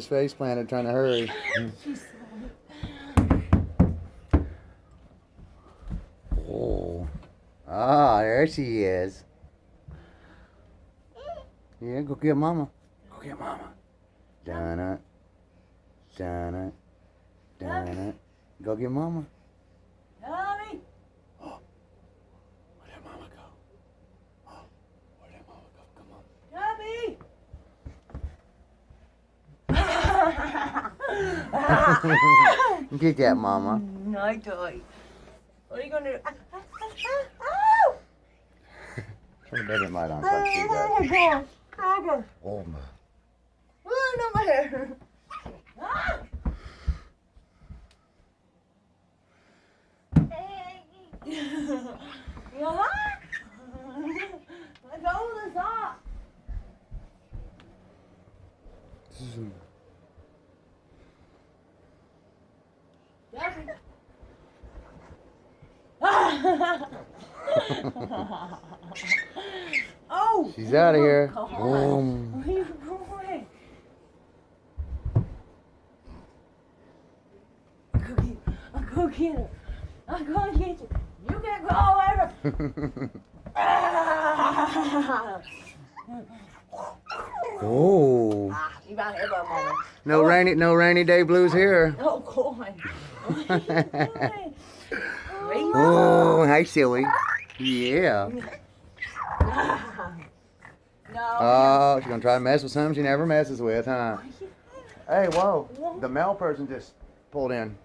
just face planted trying to hurry. Oh. Ah, there she is. Yeah, go get mama. Go get mama. Dun it. Dun it. Dun it. Go get mama. Tommy! Oh. Where did mama go? Oh. Where did mama go? Come on. Tommy! Get that mama. No toy. What are you gonna do? Turn the bedroom light on so I can see that. Oh my. Oh, no, my hair. Let go of the sock. Oh! She's out of here. God. Boom. Where are you going? I'll go get her. I'll go get you. You can't go over. Oh. You about to elbow mama. No rainy day blues here. Oh, God. Oh, hi silly. Yeah. No. Oh, she's gonna try to mess with something she never messes with, huh? Hey, whoa. The mail person just pulled in.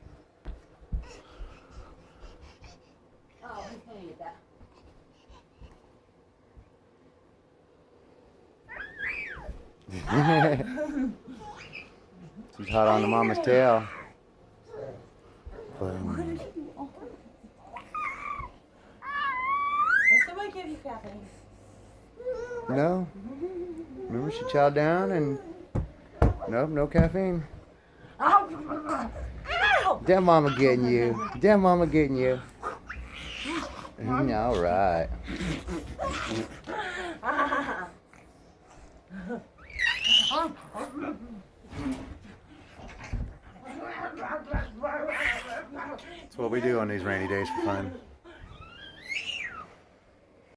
Oh, he's gonna get that. She's hot on the mama's tail. What did you do? Oh. Did somebody give you caffeine? No. Remember she chowed down and nope, no caffeine. Ow! That mama getting you. That mama getting you. All right. That's what we do on these rainy days for fun.